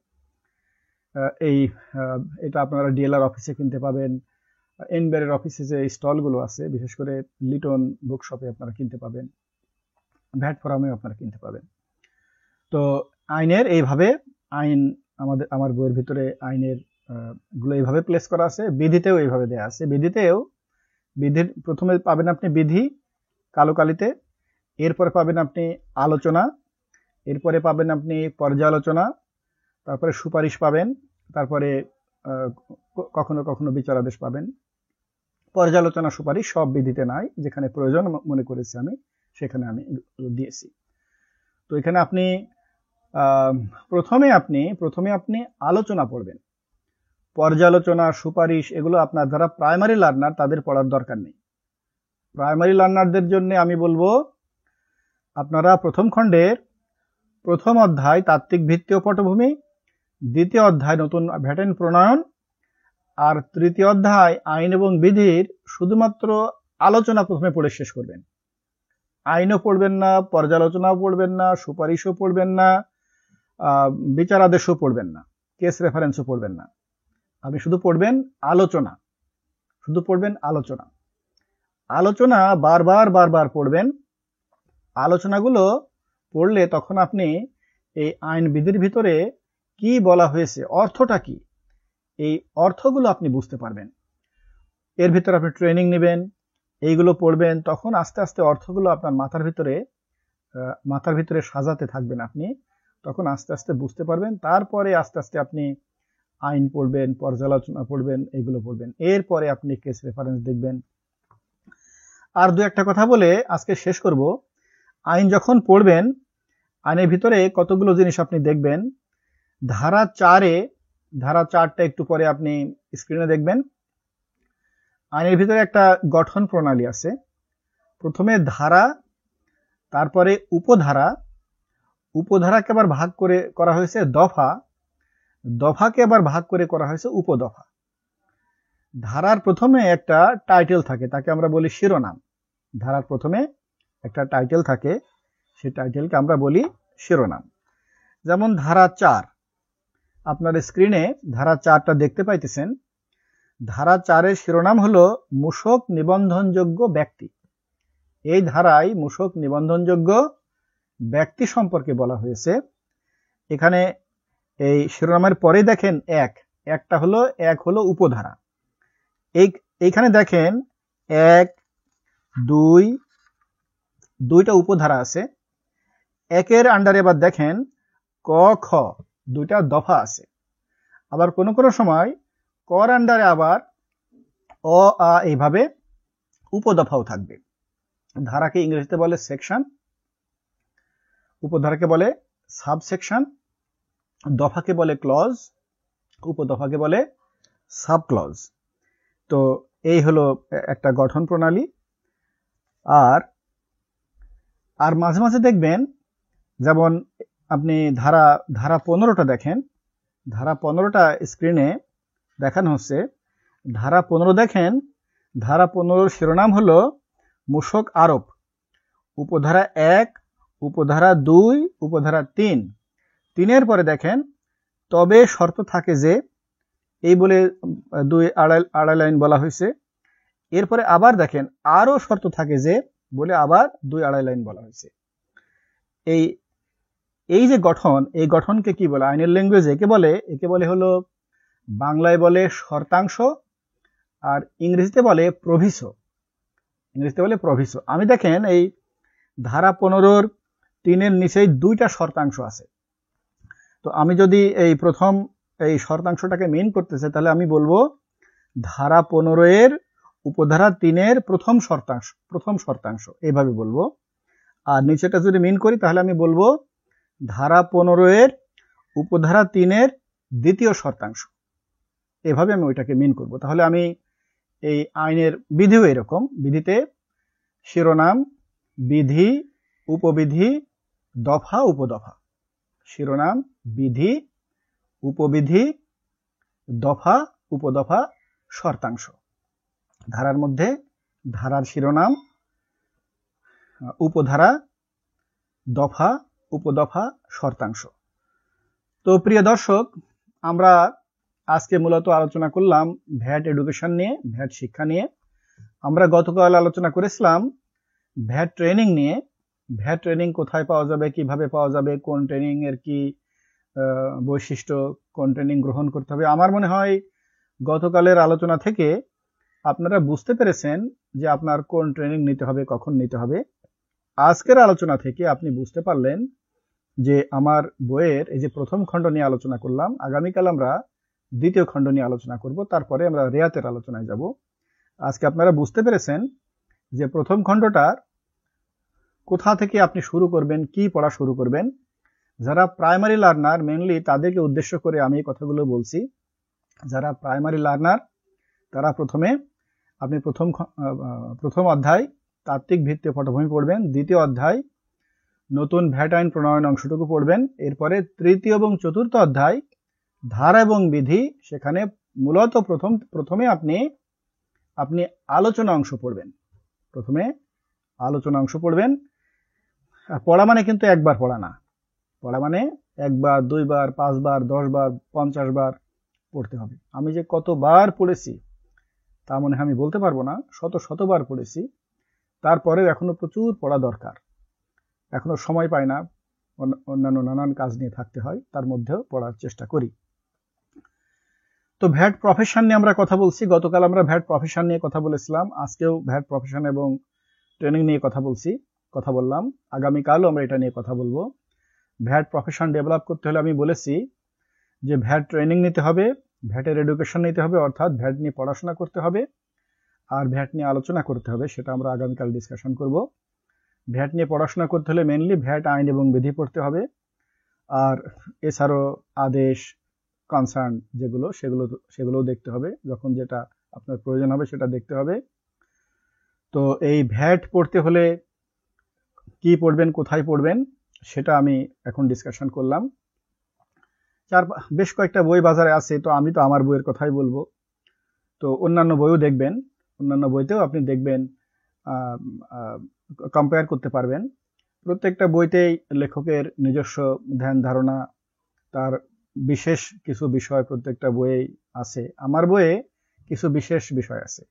এটা আপনারা ডিএলআর অফিসে কিনতে পাবেন, এনবিআর অফিসে যে স্টলগুলো আছে, বিশেষ করে লিটন বুকশপে আপনারা কিনতে পাবেন, ভ্যাট ফোরামে আপনারা কিনতে পাবেন। তো আইনের এইভাবে আমার বইয়ের ভিতরে আইনের গুলো এইভাবে প্লেস করা আছে। বিধিতেও এইভাবে দেয়া আছে। বিধির প্রথমে পাবেন আপনি বিধি কালো কালিতে, এরপরে পাবেন আপনি আলোচনা, এরপরে পাবেন আপনি পর্যালোচনা, তারপরে সুপারিশ পাবেন, তারপরে কখনো কখনো বিচারাদেশ পাবেন। পর্যালোচনা সুপারিশ সব বিধিতে নাই, যেখানে প্রয়োজন মনে করেছি আমি সেখানে আমি দিয়েছি। তো এখানে আপনি প্রথমে আপনি আলোচনা পড়বেন। পর্যালোচনা, সুপারিশ এগুলো আপনার যারা প্রাইমারি লার্নার তাদের পড়ার দরকার নেই। প্রাইমারি লার্নারদের জন্য আমি বলবো আপনারা প্রথম খণ্ডের প্রথম অধ্যায় তাত্ত্বিক ভিত্তি ও পটভূমি, দ্বিতীয় অধ্যায় নতুন ভ্যাট আইন প্রণয়ন, আর তৃতীয় অধ্যায় আইন এবং বিধির শুধুমাত্র আলোচনা প্রথমে পড়ে শেষ করবেন। আইনও পড়বেন না, পর্যালোচনাও পড়বেন না, সুপারিশও পড়বেন না, বিচারাদেশও পড়বেন না, কেস রেফারেন্সও পড়বেন না। আপনি শুধু পড়বেন আলোচনা, শুধু পড়বেন আলোচনা। আলোচনা বারবার বারবার পড়বেন। আলোচনাগুলো পড়লে তখন আপনি এই আইন বিধির ভিতরে কি বলা হয়েছে, অর্থটা কি, এই অর্থগুলো আপনি বুঝতে পারবেন। এর ভিতরে আপনি ট্রেনিং নেবেন, এইগুলো পড়বেন, তখন আস্তে আস্তে অর্থগুলো আপনার মাথার ভিতরে সাজাতে থাকবেন আপনি, তখন আস্তে আস্তে বুঝতে পারবেন। তারপরে আস্তে আস্তে আপনি আইন পড়বেন, পর্যালোচনা পড়বেন, এগুলো পড়বেন। এরপরে আপনি কেস রেফারেন্স দেখবেন। আর দু একটা কথা বলে আজকে শেষ করব। আইন যখন পড়বেন, আইনের ভিতরে কতগুলো জিনিস আপনি দেখবেন। ধারা 4টা একটু পরে আপনি স্ক্রিনে দেখবেন। আইনের ভিতরে একটা গঠন প্রণালী আছে। প্রথমে ধারা, তারপরে উপধারা, উপধারাকে আবার ভাগ করে করা হয়েছে দফা, দফাকে আবার ভাগ করে করা হয়েছে উপদফা। ধারার প্রথমে একটা টাইটেল থাকে, তাকে আমরা বলি শিরোনাম। ধারার প্রথমে একটা টাইটেল থাকে, সেই টাইটেলকে আমরা বলি শিরোনাম। যেমন ধারা 4, আপনার স্ক্রিনে ধারা 4টা দেখতে পাইতেছেন। ধারা 4-এর শিরোনাম হলো মূসক নিবন্ধনযোগ্য ব্যক্তি। এই ধারায় মূসক নিবন্ধনযোগ্য ব্যক্তি সম্পর্কে বলা হয়েছে। এখানে এই শিরোনামের পরে দেখেন একটা হলো উপধারা। এইখানে দেখেন 1, 2, 2টা উপধারা আছে। 1-এর আন্ডারে আবার দেখেন ক, খ 2টা দফা আছে। আবার কোন কোন সময় কর আন্ডারে আবার অ, আ এইভাবে উপদফাও থাকবে। ধারাকে ইংরেজিতে বলে সেকশন, উপধারাকে বলে সাবসেকশন, দফাকে বলে ক্লজ, উপদফাকে বলে সাব ক্লজ। তো এই হলো একটা গঠন প্রণালী। আর মাঝে মাঝে দেখবেন, যেমন আপনি ধারা 15টা দেখেন। ধারা 15টা স্ক্রিনে দেখানো হচ্ছে। ধারা 15 দেখেন, ধারা 15-র শিরোনাম হলো মূসক আরোপ। উপধারা 1, উপধারা 2, উপধারা 3। 3-এর পরে দেখেন তবে শর্ত থাকে যে, এই বলে 2-2.5 লাইন বলা হয়েছে। এরপরে আবার দেখেন আরো শর্ত থাকে যে বলে আবার 2-2.5 লাইন বলা হয়েছে। এই যে গঠন, এই গঠনকে কি বলে আইনের ল্যাঙ্গুয়েজে? একে বলে হলো, বাংলায় বলে শর্তাংশ, আর ইংরেজিতে বলে প্রভিসো। আমি দেখেন এই ধারা 15-র 3-এর নিচেই 2টা শর্তাংশ আছে। তো আমি যদি প্রথম এই শর্তাংশটাকে মিন করতে চাই, তাহলে আমি বলবো ধারা 15-এর উপধারা 3-এর প্রথম শর্তাংশ, এইভাবে বলবো। আর নিচেটা যদি মিন করি, তাহলে আমি বলবো ধারা 15-এর উপধারা 3-এর দ্বিতীয় শর্তাংশ। এভাবে আমি ওইটাকে মিন করব। তাহলে আমি এই আইনের বিধিও এরকম, বিধিতে শিরোনাম, বিধি, উপবিধি, দফা, উপদফা। শিরোনাম, বিধি, উপবিধি, দফা, উপদফা, শর্তাংশ। ধারার মধ্যে ধারার শিরোনাম, উপধারা, দফা, উপদফা, শর্তাংশ। তো প্রিয় দর্শক, আমরা আজকে মূলত আলোচনা করলাম ভ্যাট এডুকেশন নিয়ে, ভ্যাট শিক্ষা নিয়ে। আমরা গতকাল আলোচনা করেছিলাম ভ্যাট ট্রেনিং নিয়ে। ভ্যাট ট্রেনিং কোথায় পাওয়া যাবে, কিভাবে পাওয়া যাবে, কোন ট্রেনিং এর কি বৈশিষ্ট্য, কোন ট্রেনিং গ্রহণ করতে হবে। আমার মনে হয় গতকালের আলোচনা থেকে আপনারা বুঝতে পেরেছেন যে আপনার কোন ট্রেনিং নিতে হবে, কখন নিতে হবে। আজকের আলোচনা থেকে আপনি বুঝতে পারলেন যে আমার বইয়ের এই যে প্রথম খণ্ড নিয়ে আলোচনা করলাম, আগামীকাল আমরা দ্বিতীয় খণ্ড নিয়ে আলোচনা করব, তারপরে আমরা রেয়াতের আলোচনায় যাব। আজকে আপনারা বুঝতে পেরেছেন যে প্রথম খণ্ডটার কোথা থেকে আপনি শুরু করবেন, কি পড়া শুরু করবেন। যারা প্রাইমারি লার্নার, মেনলি তাদেরকে উদ্দেশ্য করে আমি এই কথাগুলো বলছি। যারা প্রাইমারি লার্নার, তারা আপনি প্রথম অধ্যায় তাত্ত্বিক ভিত্তি পটভূমি পড়বেন। দ্বিতীয় অধ্যায় নতুন ভ্যাট আইন প্রণয়ন অংশটুকু পড়বেন। এরপরে তৃতীয় এবং চতুর্থ অধ্যায় ধারা এবং বিধি, সেখানে মূলত প্রথমে আপনি আলোচনা অংশ পড়বেন। আর পড়া মানে কিন্তু একবার পড়া না, পড়া মানে একবার, দুইবার, 5 বার, 10 বার, 50 বার পড়তে হবে। আমি যে কতবার পড়েছি তা মনে হয় আমি বলতে পারবো না, শতবার পড়েছি। তারপরেও এখনো প্রচুর পড়া দরকার, এখনো সময় পাই না, অন্যান্য নানান কাজ নিয়ে থাকতে হয়, তার মধ্যেও পড়ার চেষ্টা করি। তো ভ্যাট প্রফেশন নিয়ে আমরা কথা বলছি, গতকাল আমরা ভ্যাট প্রফেশন নিয়ে কথা বলেছিলাম, আজকেও ভ্যাট প্রফেশন এবং ট্রেনিং নিয়ে কথা বললাম, আগামীকালও আমরা এটা নিয়ে কথা বলবো। ভ্যাট প্রফেশন ডেভেলপ করতে হলে আমি বলেছি যে ভ্যাট ট্রেনিং নিতে হবে, ভ্যাটের এডুকেশন নিতে হবে, অর্থাৎ ভ্যাট নিয়ে পড়াশোনা করতে হবে, আর ভ্যাট নিয়ে আলোচনা করতে হবে, সেটা আমরা আগামীকাল ডিসকাশন করব। ভ্যাট নিয়ে পড়াশোনা করতে হলে মেনলি ভ্যাট আইন এবং বিধি পড়তে হবে, আর এছাড়াও আদেশ, কনসার্ন সেগুলো দেখতে হবে, যখন যেটা আপনার প্রয়োজন হবে সেটা দেখতে হবে। তো এই ভ্যাট পড়তে হলে কি পড়বেন, কোথায় পড়বেন, সেটা আমি এখন ডিসকাশন করলাম। বেশ কয়েকটা বই বাজারে আছে, তো আমি তো আমার বইয়ের কথাই বলবো। তো অন্যান্য বইও দেখবেন, অন্যান্য বইতেও আপনি দেখবেন, কম্পেয়ার করতে পারবেন। প্রত্যেকটা বইতেই লেখকের নিজস্ব ধ্যান ধারণা, তার বিশেষ কিছু বিষয় প্রত্যেকটা বইয়ে আছে। আমার বইয়ে কিছু বিশেষ বিষয় আছে।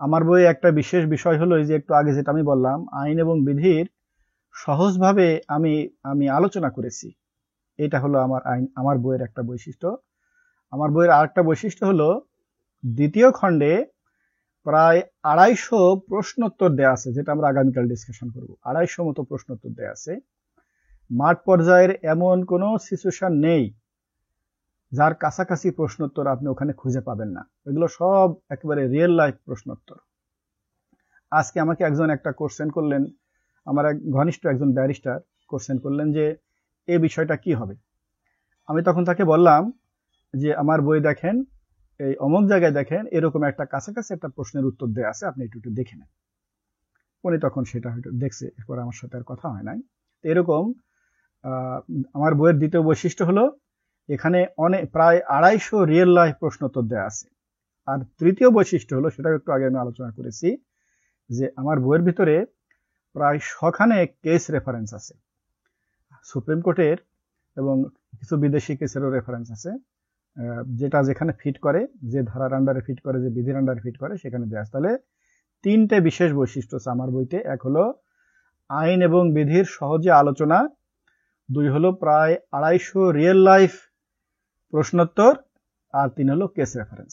আমার বইয়ে একটা বিশেষ বিষয় হলো এই যে একটু আগে যেটা আমি বললাম, আইন এবং বিধির সহজভাবে আমি আলোচনা করেছি। এটা হলো আমার বইয়ের একটা বৈশিষ্ট্য। আমার বইয়ের আরেকটা বৈশিষ্ট্য হলো দ্বিতীয় খণ্ডে প্রায় 250 প্রশ্নোত্তর দেয়া আছে, যেটা আমরা আগামীকাল ডিসকাশন করব। 250 মতো প্রশ্নোত্তর দেয়া আছে। মাঠ পর্যায়ের এমন কোনো সিচুয়েশন নেই যার কাছাকাছি প্রশ্নোত্তর আপনি ওখানে খুঁজে পাবেন না। এগুলো সব একেবারে রিয়েল লাইফ প্রশ্নোত্তর। আজকে আমাকে একজন একটা কোশ্চেন করলেন, আমার এক ঘনিষ্ঠ একজন ব্যারিস্টার কোশ্চেন করলেন যে এই বিষয়টা কি হবে। আমি তখন তাকে বললাম যে আমার বই দেখেন, এই অমুক জায়গায় দেখেন এরকম একটা কাছাকাছি একটা প্রশ্নের উত্তর দেয়া আছে, আপনি একটু দেখে নেন। উনি তখন সেটা হয়তো দেখছে, এরপর আমার সাথে আর কথা হয় নাই। এরকম আমার বইয়ের দ্বিতীয় বৈশিষ্ট্য হলো এখানে প্রায় 250 রিয়েল লাইফ প্রশ্নোত্তর দেয়া আছে। আর তৃতীয় বৈশিষ্ট্য হলো, সেটা একটু আগে আমি আলোচনা করেছি, যে আমার বইয়ের ভিতরে প্রায় 100খানে কেস রেফারেন্স আছে, সুপ্রিম কোর্টের এবং কিছু বিদেশি কেসেরও রেফারেন্স আছে, যেটা যেখানে ফিট করে, যে ধারার আন্ডারে ফিট করে, যে বিধির আন্ডারে ফিট করে, সেখানে দেয়া আছে। তাহলে 3টে বিশেষ বৈশিষ্ট্য আছে আমার বইতে। এক হলো আইন এবং বিধির সহজে আলোচনা, 2 হলো প্রায় 250 রিয়েল লাইফ প্রশ্নোত্তর, আর 3 হলো কেস রেফারেন্স।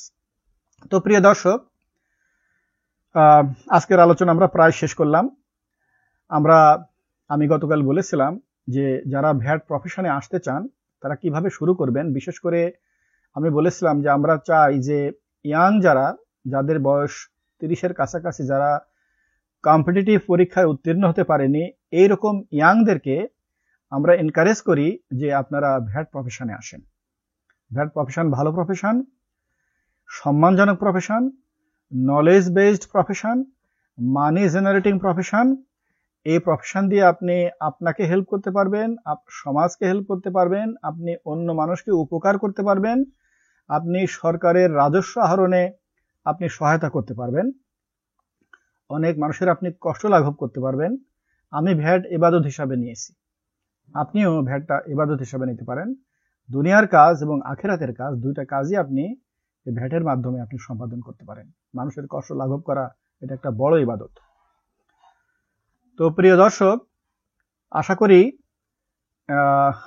তো প্রিয় দর্শক, আজকের আলোচনা আমরা প্রায় শেষ করলাম। আমি গতকাল বলেছিলাম যে যারা ভ্যাট প্রফেশনে আসতে চান তারা কিভাবে শুরু করবেন। বিশেষ করে আমি বলেছিলাম যে আমরা চাই যে ইয়াং যাদের বয়স 30-এর কাছাকাছি, যারা কম্পিটিটিভ পরীক্ষায় উত্তীর্ণ হতে পারেনি, এইরকম ইয়াংদেরকে আমরা এনকারেজ করি যে আপনারা ভ্যাট প্রফেশনে আসেন। ভ্যাট প্রফেশন ভালো প্রফেশন, সম্মানজনক প্রফেশন, নলেজ বেসড প্রফেশন, মানি জেনারেটিং প্রফেশন। এই প্রফেশন দিয়ে আপনি আপনাকে হেল্প করতে পারবেন, সমাজকে হেল্প করতে পারবেন, আপনি অন্য মানুষকে উপকার করতে পারবেন, আপনি সরকারের রাজস্ব আহরণে আপনি সহায়তা করতে পারবেন, অনেক মানুষের আপনি কষ্ট লাঘব করতে পারবেন। আমি ভ্যাট ইবাদত হিসাবে নিয়েছি, আপনিও ভ্যাটটা ইবাদত হিসাবে নিতে পারেন। দুনিয়ার কাজ এবং আখিরাতের কাজ, দুইটা কাজই আপনি এই ভ্যাটের মাধ্যমে আপনি সম্পাদন করতে পারেন। মানুষের কষ্ট লাঘব করা এটা একটা বড় ইবাদত। তো প্রিয় দর্শক, আশা করি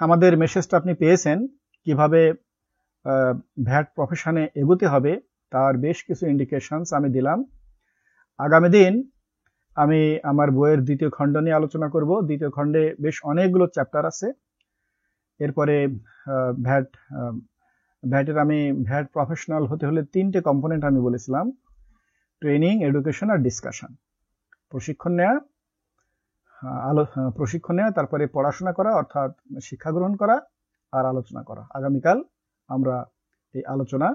আমাদের মেসেজটা আপনি পেয়েছেন। কিভাবে ভ্যাট প্রফেশনে এগোতে হবে তার বেশ কিছু ইন্ডিকেশনস আমি দিলাম। আগামী দিন আমি আমার বইয়ের দ্বিতীয় খণ্ড নিয়ে আলোচনা করব। দ্বিতীয় খণ্ডে বেশ অনেকগুলো চ্যাপ্টার আছে। এরপরে ভ্যাট প্রফেশনাল হতে হলে 3টে কম্পোনেন্ট আমি বলেছিলাম: ট্রেনিং, এডুকেশন আর ডিসকাশন। প্রশিক্ষণ নেওয়া, তারপরে পড়াশোনা করা অর্থাৎ শিক্ষা গ্রহণ করা, আর আলোচনা করা। আগামীকাল আমরা এই আলোচনা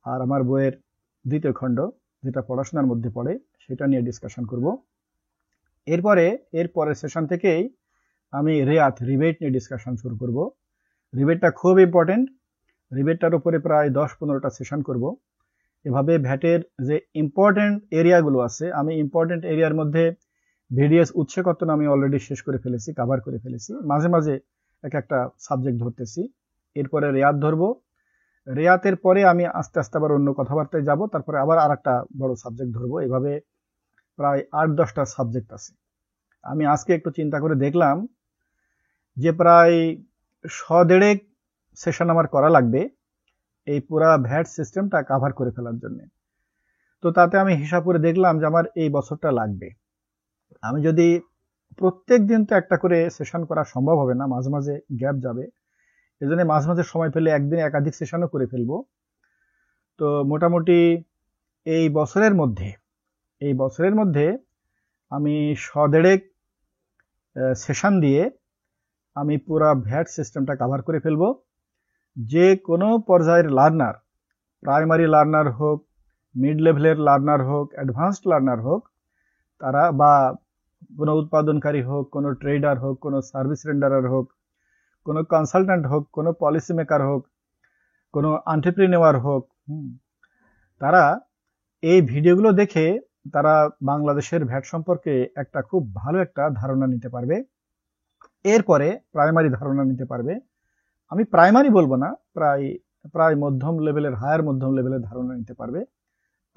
আর আমার বইয়ের দ্বিতীয় খণ্ড, যেটা পড়াশোনার মধ্যে পড়ে, সেটা নিয়ে ডিসকাশন করব। এরপরের সেশন থেকেই আমি রিবেট নিয়ে ডিসকাশন শুরু করব। রিবেটটা খুব ইম্পর্টেন্ট। রিবেটটার উপরে প্রায় 10-15টা সেশন করব। এভাবে ভ্যাটের যে ইম্পর্টেন্ট এরিয়াগুলো আছে, আমি ইম্পর্টেন্ট এরিয়ার মধ্যে ভিডিএস উৎসে কর্তন আমি অলরেডি শেষ করে ফেলেছি, কভার করে ফেলেছি। মাঝে মাঝে একটা সাবজেক্ট ধরতেছি, এরপরে রেয়াত ধরবো। রেয়াতের পরে আমি আস্তে আস্তে আবার অন্য কথাবার্তায় যাব, তারপরে আবার আরেকটা বড় সাবজেক্ট ধরবো। এভাবে প্রায় 8-10টা সাবজেক্ট আছে। আমি আজকে একটু চিন্তা করে দেখলাম যে প্রায় 150 সেশন আমার করা লাগবে এই পুরা ভ্যাট সিস্টেমটা কভার করে ফেলার জন্য। তো তাতে আমি হিসাব করে দেখলাম যে আমার এই বছরটা লাগবে। আমি যদি প্রত্যেক দিন তো একটা করে সেশন করা সম্ভব হবে না, মাঝে মাঝে গ্যাপ যাবে। এজন্য মাঝে মাঝে সময় পেলে একদিনে একাধিক সেশনও করে ফেলবো। তো মোটামুটি এই বছরের মধ্যে আমি 150 সেশন দিয়ে আমি পুরা ভ্যাট সিস্টেমটা কভার করে ফেলবো। যে কোনো পর্যায়ের লার্নার, প্রাইমারি লার্নার হোক, মিড লেভেলের লার্নার হোক, অ্যাডভান্সড লার্নার হোক, তারা বা কোনো উৎপাদনকারী হোক, কোনো ট্রেডার হোক, কোনো সার্ভিস রেন্ডারার হোক, কোনো কনসালট্যান্ট হোক, কোনো পলিসি মেকার হোক, কোনো এন্টারপ্রেনিউর হোক, তারা এই ভিডিওগুলো দেখে তারা বাংলাদেশের ভ্যাট সম্পর্কে একটা খুব ভালো একটা ধারণা নিতে পারবে। এরপরে প্রাইমারি ধারণা নিতে পারবে। আমি প্রাইমারি বলবো না, প্রায় মধ্যম লেভেলের, হায়ার মধ্যম লেভেলের ধারণা নিতে পারবে।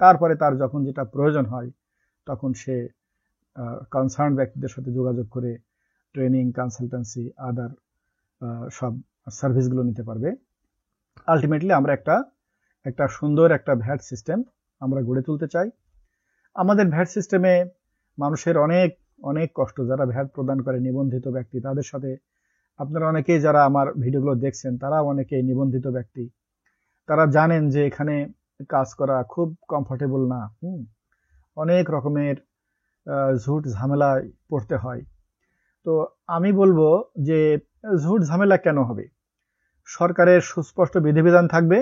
তারপরে তার যখন যেটা প্রয়োজন হয় তখন সে কনসার্ন ব্যক্তিদের সাথে যোগাযোগ করে ট্রেনিং, কনসালটেন্সি, আদার সব সার্ভিসগুলো নিতে পারবে। আলটিমেটলি আমরা একটা সুন্দর একটা ভ্যাট সিস্টেম আমরা গড়ে তুলতে চাই। আমাদের ভ্যাট সিস্টেমে মানুষের অনেক অনেক কষ্ট, যারা ভ্যাট প্রদান করে নিবন্ধিত ব্যক্তি, তাদের সাথে আপনারা অনেকেই যারা আমার ভিডিওগুলো দেখছেন তারা অনেকেই নিবন্ধিত ব্যক্তি, তারা জানেন যে এখানে কাজ করা খুব কমফোর্টেবল না। অনেক রকমের ঝুট ঝামেলায় পড়তে হয়। তো আমি বলবো যে ঝুট ঝামেলা কেন হবে? সরকারের সুস্পষ্ট বিধিবিধান থাকবে,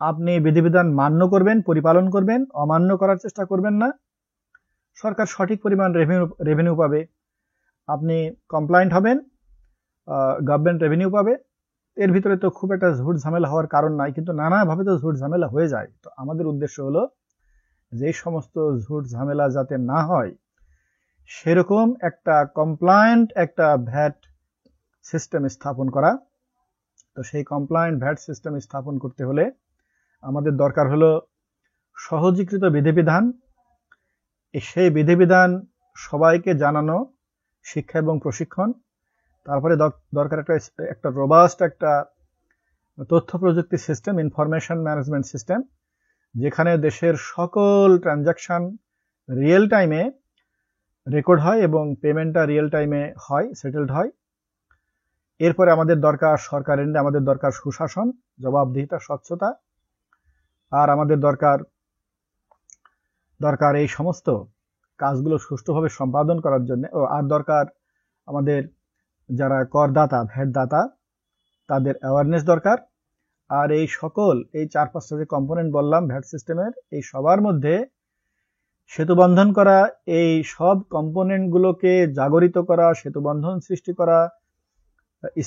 আপনি বিধিবিধান মান্য করবেন, পরিপালন করবেন, অমান্য করার চেষ্টা করবেন না। সরকার সঠিক পরিমাণ রেভিনিউ পাবে, আপনি কমপ্লায়েন্ট হবেন, গভর্নমেন্ট রেভিনিউ পাবে। এর ভিতরে তো খুব একটা ঝুট ঝামেলা হওয়ার কারণ নাই, কিন্তু নানাভাবে তো ঝুট ঝামেলা হয়ে যায়। তো আমাদের উদ্দেশ্য হলো যে সমস্ত ঝুট ঝামেলা যাতে না হয় সেরকম একটা কমপ্লায়েন্ট একটা ভ্যাট সিস্টেম স্থাপন করা। তো সেই কমপ্লায়েন্ট ভ্যাট সিস্টেম স্থাপন করতে হলে আমাদের দরকার হলো সহজীকৃত বিধিবিধান। সেই বিধিবিধান সবাইকে জানানো, শিক্ষা এবং প্রশিক্ষণ। তারপরে দরকার একটা রোবাস্ট একটা তথ্য প্রযুক্তি সিস্টেম, ইনফরমেশন ম্যানেজমেন্ট সিস্টেম, যেখানে দেশের সকল ট্রানজাকশন রিয়েল টাইমে রেকর্ড হয় এবং পেমেন্টটা রিয়েল টাইমে হয়, সেটেলড হয়। এরপরে আমাদের দরকার সরকারের, আমাদের দরকার সুশাসন, জবাবদিহিতা, স্বচ্ছতা। আর আমাদের দরকার এই সমস্ত কাজগুলো সুষ্ঠুভাবে সম্পাদন করার জন্য। আর দরকার আমাদের যারা করদাতা, ভ্যাট দাতা, তাদের অ্যাওয়ারনেস দরকার। আর এই 4-5টা যে কম্পোনেন্ট বললাম ভ্যাট সিস্টেমের, এই সবার মধ্যে সেতুবন্ধন করা, এই সব কম্পোনেন্টগুলোকে জাগরিত করা, সেতুবন্ধন সৃষ্টি করা,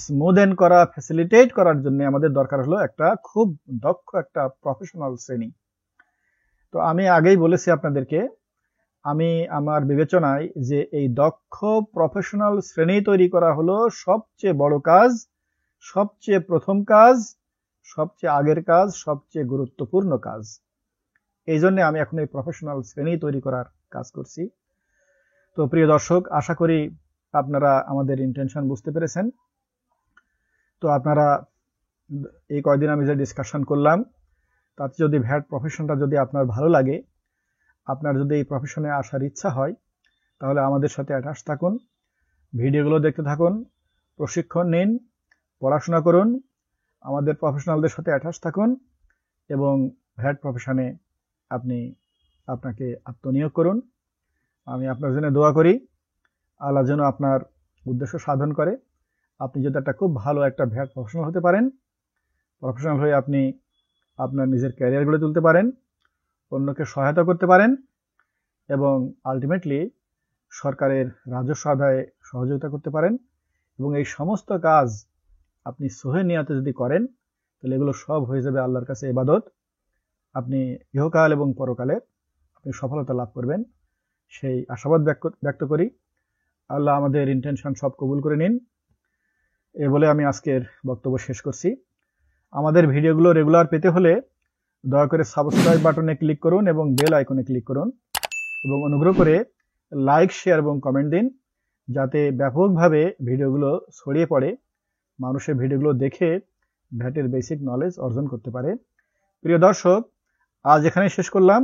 স্মুদেন করা, ফ্যাসিলিটেট করার জন্য আমাদের দরকার হলো একটা খুব দক্ষ একটা প্রফেশনাল শ্রেণী। তো আমি আগেই বলেছি আপনাদেরকে, আমি আমার বিবেচনায় যে এই দক্ষ প্রফেশনাল শ্রেণী তৈরি করা হলো সবচেয়ে বড় কাজ, সবচেয়ে প্রথম কাজ, সবচেয়ে আগের কাজ, সবচেয়ে গুরুত্বপূর্ণ কাজ। এই জন্য আমি এখন এই প্রফেশনাল শ্রেণী তৈরি করার কাজ করছি। তো প্রিয় দর্শক, আশা করি আপনারা আমাদের ইন্টেনশন বুঝতে পেরেছেন। তো আপনারা এই কয়দিন আমি যে ডিসকাশন করলাম তাতে যদি ভ্যাট প্রফেশনটা যদি আপনার ভালো লাগে, আপনার যদি এই প্রফেশনে আসার ইচ্ছা হয়, তাহলে আমাদের সাথে অ্যাটাচ থাকুন, ভিডিওগুলো দেখতে থাকুন, প্রশিক্ষণ নিন, পড়াশোনা করুন, আমাদের প্রফেশনালদের সাথে অ্যাটাচ থাকুন এবং ভ্যাট প্রফেশনে আপনাকে আত্মনিয়োগ করুন। আমি আপনার জন্য দোয়া করি, আল্লাহ যেন আপনার উদ্দেশ্য সাধন করে। আপনি যদি একটা খুব ভালো একটা ভ্যাট প্রফেশনাল হতে পারেন, প্রফেশনাল হয়ে আপনি আপনার নিজের ক্যারিয়ার গড়ে তুলতে পারেন, অন্যকে সহায়তা করতে পারেন এবং আলটিমেটলি সরকারের রাজস্ব আদায়ে সহযোগিতা করতে পারেন। এবং এই সমস্ত কাজ আপনি সহে নিয়াতে যদি করেন, তাহলে এগুলো সব হয়ে যাবে আল্লাহর কাছে ইবাদত। আপনি ইহকাল এবং পরকালে আপনি সফলতা লাভ করবেন। সেই আশাবাদ ব্যক্ত করি। আল্লাহ আমাদের ইন্টেনশন সব কবুল করে নিন। এ বলে আমি আজকের বক্তব্য শেষ করছি। আমাদের ভিডিওগুলো রেগুলার পেতে হলে দয়া করে সাবস্ক্রাইব বাটনে ক্লিক করুন এবং বেল আইকনে ক্লিক করুন এবং অনুগ্রহ করে লাইক, শেয়ার এবং কমেন্ট দিন, যাতে ব্যাপকভাবে ভিডিওগুলো ছড়িয়ে পড়ে, মানুষের ভিডিওগুলো দেখে ভ্যাটের বেসিক নলেজ অর্জন করতে পারে। প্রিয় দর্শক, আজ এখানে শেষ করলাম।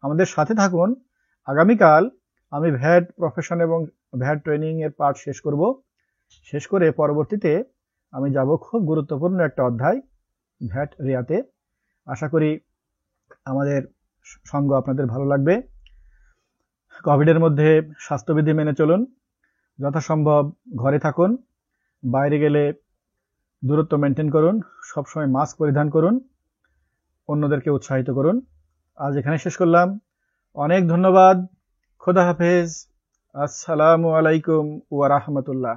আমাদের সাথে থাকুন। আগামীকাল আমি ভ্যাট প্রফেশন এবং ভ্যাট ট্রেনিং এর পার্ট শেষ করে পরবর্তীতে আমি যাব খুব গুরুত্বপূর্ণ একটা অধ্যায়, ভ্যাট রিয়াতে। আশা করি আমাদের সঙ্গ আপনাদের ভালো লাগবে। কোভিডের মধ্যে স্বাস্থ্যবিধি মেনে চলুন, যথাসম্ভব ঘরে থাকুন, বাইরে গেলে দূরত্ব মেনটেন করুন, সবসময় মাস্ক পরিধান করুন, অন্যদেরকে উৎসাহিত করুন। আজ এখানে শেষ করলাম। অনেক ধন্যবাদ। খোদা হাফেজ। আসসালামু আলাইকুম ওয়া রাহমাতুল্লাহ।